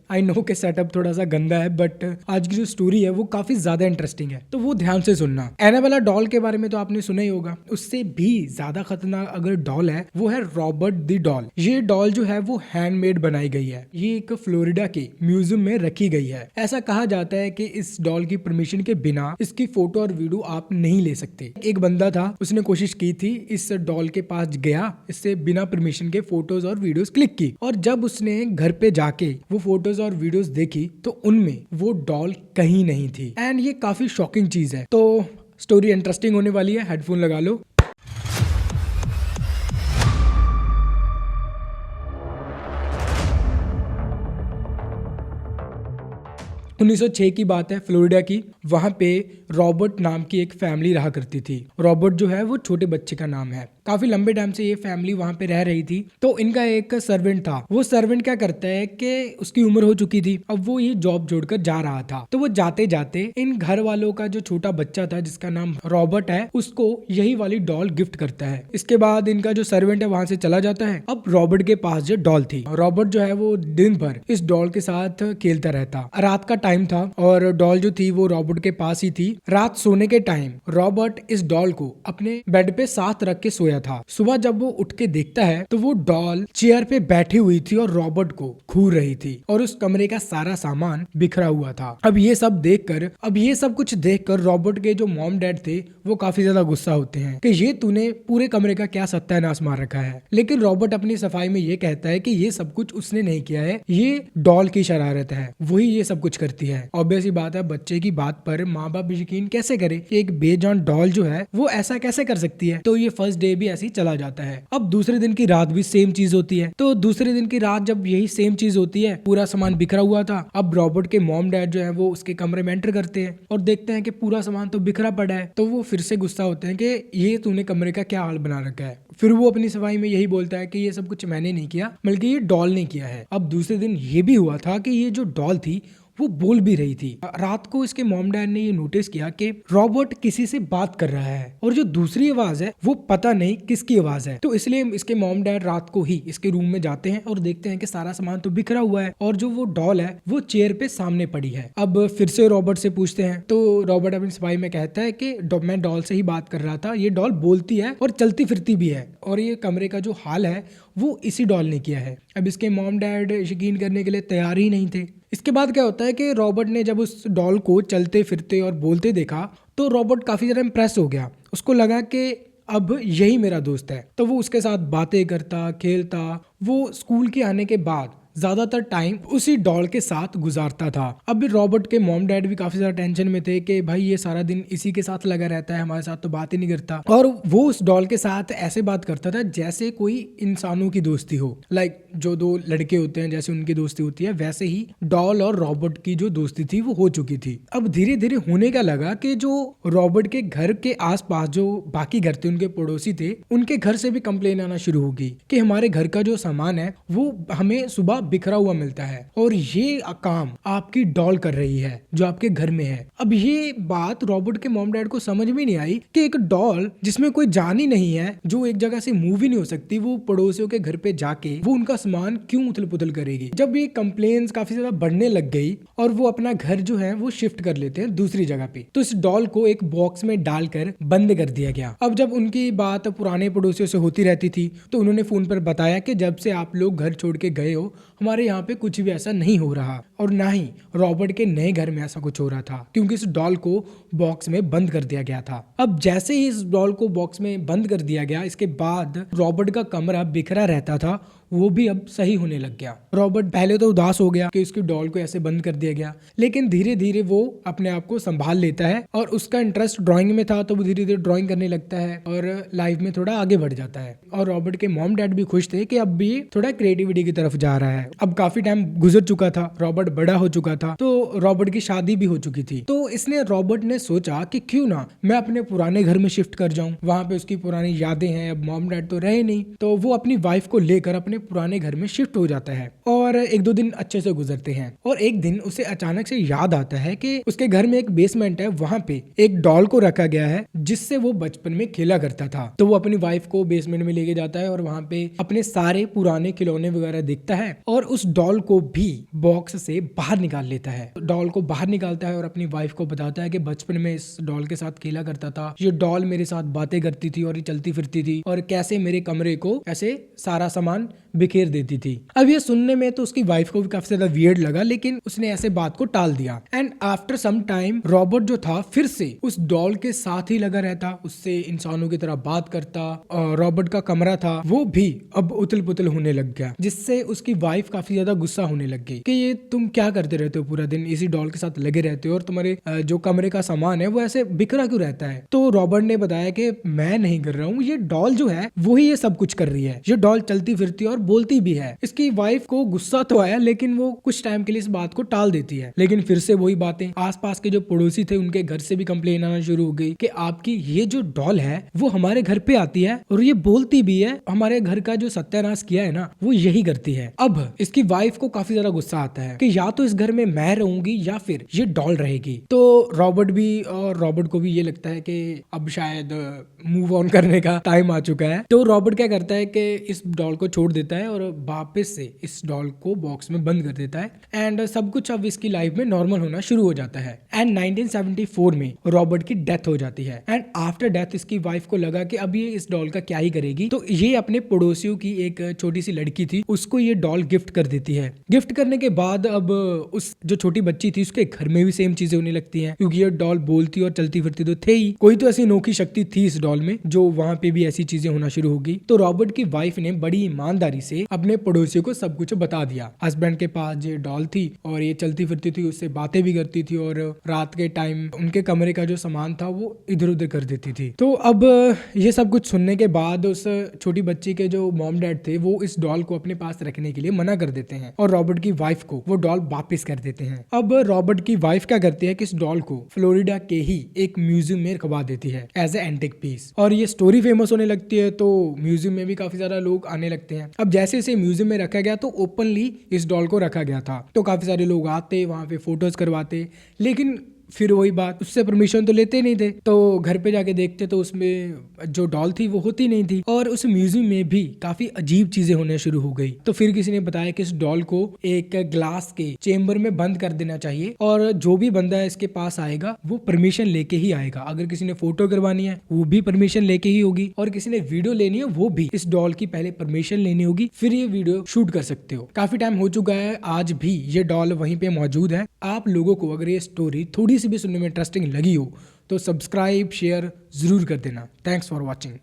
I know कि setup थोड़ा सा गंदा है, बट आज की जो स्टोरी है वो काफी ज्यादा इंटरेस्टिंग है, तो वो ध्यान से सुनना। एनाबेला डॉल के बारे में तो आपने सुना ही होगा। उससे भी ज्यादा खतरनाक अगर डॉल है वो है रॉबर्ट द डॉल। ये डॉल जो है वो हैंडमेड बनाई गई है। ये एक फ्लोरिडा के म्यूजियम में रखी गई है। ऐसा कहा जाता है कि इस डॉल की परमिशन के बिना इसकी फोटो और वीडियो आप नहीं ले सकते। एक बंदा था, उसने कोशिश की थी, इस डॉल के पास गया, इससे बिना परमिशन के फोटोज और वीडियोस क्लिक की, और जब उसने घर पे जाके वो फोटोज और वीडियोस देखी तो उनमें वो डॉल कहीं नहीं थी। एंड ये काफी शॉकिंग चीज है। तो स्टोरी इंटरेस्टिंग होने वाली है, हेडफोन लगा लो। 1906 की बात है, फ्लोरिडा की। वहां पे रॉबर्ट नाम की एक फैमिली रहा करती थी। रॉबर्ट जो है वो छोटे बच्चे का नाम है। काफी लंबे टाइम से ये फैमिली वहां पे रह रही थी। तो इनका एक सर्वेंट था। वो सर्वेंट क्या करता है कि उसकी उम्र हो चुकी थी, अब वो ये जॉब छोड़कर जा रहा था। तो वो जाते जाते इन घर वालों का जो छोटा बच्चा था जिसका नाम रॉबर्ट है, उसको यही वाली डॉल गिफ्ट करता है। इसके बाद इनका जो सर्वेंट है वहां से चला जाता है। अब रॉबर्ट के पास जो डॉल थी, रॉबर्ट जो है वो दिन भर इस डॉल के साथ खेलता रहता। रात का टाइम था और डॉल जो थी वो रॉबर्ट के पास ही थी। रात सोने के टाइम रॉबर्ट इस डॉल को अपने बेड पे साथ रख के सोया था। सुबह जब वो उठ के देखता है तो वो डॉल चेयर पे बैठी हुई थी और रॉबर्ट को घूर रही थी, और उस कमरे का सारा सामान बिखरा हुआ था। अब ये सब कुछ देखकर रॉबर्ट के जो मॉम डैड थे वो काफी ज्यादा गुस्सा होते हैं कि ये तूने पूरे कमरे का क्या सत्यानाश मार रखा है। लेकिन रॉबर्ट अपनी सफाई में ये कहता है कि ये सब कुछ उसने नहीं किया है, ये डॉल की शरारत है, वही ये सब कुछ करती है। ऑब्वियस ही बात है, बच्चे की बात पर माँ बाप यकीन कैसे करे कि एक बेजान डॉल जो है वो ऐसा कैसे कर सकती है। तो ये फर्स्ट डे भी ऐसे ही चला जाता है। अब दूसरे दिन की रात भी सेम चीज होती है। तो दूसरे दिन की रात जब यही सेम चीज होती है, पूरा सामान बिखरा हुआ था। अब रॉबर्ट के मॉम डैड जो है वो उसके कमरे में एंटर करते हैं और देखते हैं कि पूरा सामान तो बिखरा पड़ा है। तो वो फिर से गुस्सा होते हैं कि ये तूने कमरे का क्या हाल बना रखा है। फिर वो अपनी सफाई में यही बोलता है कि ये सब कुछ मैंने नहीं किया, बल्कि ये डॉल ने किया है। अब दूसरे दिन ये भी हुआ था कि ये जो डॉल थी वो बोल भी रही थी। रात को इसके मॉम डैड ने ये नोटिस किया कि रॉबर्ट किसी से बात कर रहा है और जो दूसरी आवाज है वो पता नहीं किसकी आवाज है। तो इसलिए इसके मॉम डैड रात को ही इसके रूम में जाते हैं और देखते हैं कि सारा सामान तो बिखरा हुआ है और जो वो डॉल है वो चेयर पे सामने पड़ी है। अब फिर से रॉबर्ट से पूछते हैं तो रॉबर्ट अपनी सफाई में कहता है कि मैं डॉल से ही बात कर रहा था, ये डॉल बोलती है और चलती फिरती भी है, और ये कमरे का जो हाल है वो इसी डॉल ने किया है। अब इसके मॉम डैड यकीन करने के लिए तैयार ही नहीं थे। इसके बाद क्या होता है कि रॉबर्ट ने जब उस डॉल को चलते फिरते और बोलते देखा तो रॉबर्ट काफी ज़्यादा इम्प्रेस हो गया। उसको लगा कि अब यही मेरा दोस्त है। तो वो उसके साथ बातें करता, खेलता। वो स्कूल के आने के बाद ज्यादातर टाइम उसी डॉल के साथ गुजारता था। अब रॉबर्ट के मॉम डैड भी काफी ज्यादा टेंशन में थे कि भाई ये सारा दिन इसी के साथ लगा रहता है, हमारे साथ तो बात ही नहीं करता। और वो उस डॉल के साथ ऐसे बात करता था जैसे कोई इंसानों की दोस्ती हो। लाइक जो दो लड़के होते हैं जैसे उनकी दोस्ती होती है, वैसे ही डॉल और रॉबर्ट की जो दोस्ती थी वो हो चुकी थी। अब धीरे धीरे होने का लगा कि जो रॉबर्ट के घर के आसपास जो बाकी घर थे, उनके पड़ोसी थे, उनके घर से भी कंप्लेन आना शुरू हो गई कि हमारे घर का जो सामान है वो हमें सुबह बिखरा हुआ मिलता है और ये काम आपकी डॉल कर रही है जो आपके घर में है। अब ये बात रॉबर्ट के मॉम डैड को समझ में नहीं आई कि एक डॉल जिसमें कोई जान ही नहीं है, जो एक जगह से मूव ही नहीं हो सकती, वो पड़ोसियों के घर पे जाके वो उनका सामान क्यों उथल पुथल करेगी। जब ये कंप्लेन्स काफी ज्यादा बढ़ने लग गई और वो अपना घर जो है वो शिफ्ट कर लेते हैं दूसरी जगह पे, तो इस डॉल को एक बॉक्स में डालकर बंद कर दिया गया। अब जब उनकी बात पुराने पड़ोसियों से होती रहती थी तो उन्होंने फोन पर बताया कि जब से आप लोग घर छोड़ के गए हो हमारे यहाँ पे कुछ भी ऐसा नहीं हो रहा, और ना ही रॉबर्ट के नए घर में ऐसा कुछ हो रहा था, क्योंकि इस डॉल को बॉक्स में बंद कर दिया गया था। अब जैसे ही इस डॉल को बॉक्स में बंद कर दिया गया, इसके बाद रॉबर्ट का कमरा बिखरा रहता था वो भी अब सही होने लग गया। रॉबर्ट पहले तो उदास हो गया कि उसकी डॉल को ऐसे बंद कर दिया गया, लेकिन धीरे धीरे वो अपने आप को संभाल लेता है और उसका इंटरेस्ट ड्राइंग में था तो वो धीरे धीरे ड्राइंग करने लगता है और लाइफ में थोड़ा आगे बढ़ जाता है। और रॉबर्ट के मॉम डैड भी खुश थे कि अब भी थोड़ा क्रिएटिविटी की तरफ जा रहा है। अब काफी टाइम गुजर चुका था, रॉबर्ट बड़ा हो चुका था, तो रॉबर्ट की शादी भी हो चुकी थी। तो इसने रॉबर्ट ने सोचा कि क्यों ना मैं अपने पुराने घर में शिफ्ट कर जाऊं, वहां पे उसकी पुरानी यादें हैं, अब मॉम डैड तो रहे नहीं, तो वो अपनी वाइफ को लेकर अपने पुराने घर में शिफ्ट हो जाता है। और और 1-2 दिन अच्छे से गुजरते हैं। और एक दिन उसे अचानक से याद आता है कि उसके घर में एक बेसमेंट है, वहां पे एक डॉल को रखा गया है जिससे वो बचपन में खेला करता था। तो वो अपनी वाइफ को बेसमेंट में लेके जाता है और वहां पे अपने सारे पुराने खिलौने वगैरह देखता है और उस डॉल को भी बॉक्स से बाहर निकाल लेता है। डॉल को बाहर निकालता है और अपनी वाइफ को बताता है कि बचपन में इस डॉल के साथ खेला करता था, ये डॉल मेरे साथ बातें करती थी और ये चलती फिरती थी और कैसे मेरे कमरे को ऐसे सारा सामान बिखेर देती थी। अब ये सुनने में तो उसकी वाइफ को भी काफी ज्यादा वियर्ड लगा, लेकिन उसने ऐसे बात को टाल दिया। And after some time Robert जो था फिर से उस डॉल के साथ ही लगा रहता, उससे इंसानों की तरह बात करता। रॉबर्ट का कमरा था वो भी अब उथल पुथल होने लग गया, जिससे उसकी वाइफ काफी ज्यादा गुस्सा होने लग गई कि ये तुम क्या करते रहते हो, पूरा दिन इसी डॉल के साथ लगे रहते हो और तुम्हारे जो कमरे का सामान है वो ऐसे बिखरा क्यों रहता है। तो रॉबर्ट ने बताया कि मैं नहीं कर रहा हूँ, ये डॉल जो है वही ये सब कुछ कर रही है, ये डॉल चलती फिरती और बोलती भी है। इसकी वाइफ को गुस्सा तो आया, लेकिन वो कुछ टाइम के लिए इस बात को टाल देती है। लेकिन फिर से वही बातें, आसपास के जो पड़ोसी थे उनके घर से भी कंप्लेन आना शुरू हो गई कि आपकी ये जो डॉल है वो हमारे घर पे आती है और ये बोलती भी है, हमारे घर का जो सत्यानाश किया है ना वो यही करती है। अब इसकी वाइफ को काफी ज्यादा गुस्सा आता है कि या तो इस घर में मैं रहूंगी या फिर ये डॉल रहेगी। तो रॉबर्ट को भी ये लगता है कि अब शायद मूव ऑन करने का टाइम आ चुका है। तो रॉबर्ट क्या करता है कि इस डॉल को छोड़ देता है और वापस से इस डॉल को बॉक्स में बंद कर देता है एंड सब कुछ अब इसकी लाइफ में नॉर्मल होना शुरू हो जाता है। एंड 1974 में रॉबर्ट की डेथ हो जाती है एंड आफ्टर डेथ इसकी वाइफ को लगा कि अब ये इस डॉल का क्या ही करेगी। तो ये अपने पड़ोसियों की एक छोटी सी लड़की थी, उसको ये डॉल गिफ्ट कर देती है। गिफ्ट करने के बाद अब उस जो छोटी बच्ची थी उसके घर में भी सेम चीजें होने लगती हैं, क्योंकि ये डॉल बोलती और चलती फिरती तो थे ही, कोई तो ऐसी अनोखी शक्ति थी इस डॉल में जो वहां पे भी ऐसी चीजें होना शुरू हो गई। तो रॉबर्ट की वाइफ ने बड़ी ईमानदारी से अपने पड़ोसियों को सब कुछ बता दिया। हस्बैंड के पास ये डॉल थी और ये चलती फिरती थी, उससे बातें भी करती थी और रात के टाइम उनके कमरे का जो सामान था वो इधर उधर कर देती थी। तो अब ये सब कुछ सुनने के बाद उस छोटी बच्ची के जो मॉम डैड थे वो इस डॉल को अपने पास रखने के लिए मना कर देते हैं और रॉबर्ट की वाइफ को वो डॉल वापस कर देते हैं। अब रॉबर्ट की वाइफ क्या करती है कि इस डॉल को फ्लोरिडा के ही एक म्यूजियम में रखवा देती है एज ए एंटिक पीस, और ये स्टोरी फेमस होने लगती है तो म्यूजियम में भी काफी ज्यादा लोग आने लगते हैं। अब जैसे इसे म्यूजियम में रखा गया तो ओपनली इस डॉल को रखा गया था, तो काफी सारे लोग आते वहां पे फोटोज करवाते, लेकिन फिर वही बात, उससे परमिशन तो लेते नहीं थे। तो घर पे जाके देखते तो उसमें जो डॉल थी वो होती नहीं थी और उस म्यूजियम में भी काफी अजीब चीजें होने शुरू हो गई। तो फिर किसी ने बताया कि इस डॉल को एक ग्लास के चेम्बर में बंद कर देना चाहिए और जो भी बंदा इसके पास आएगा वो परमिशन लेके ही आएगा। अगर किसी ने फोटो करवानी है वो भी परमिशन लेके ही होगी और किसी ने वीडियो लेनी है वो भी इस डॉल की पहले परमिशन लेनी होगी, फिर ये वीडियो शूट कर सकते हो। काफी टाइम हो चुका है, आज भी ये डॉल वहीं पे मौजूद है। आप लोगों को अगर ये स्टोरी थोड़ी सी भी सुनने में इंटरेस्टिंग लगी हो तो सब्सक्राइब शेयर जरूर कर देना। Thanks for watching.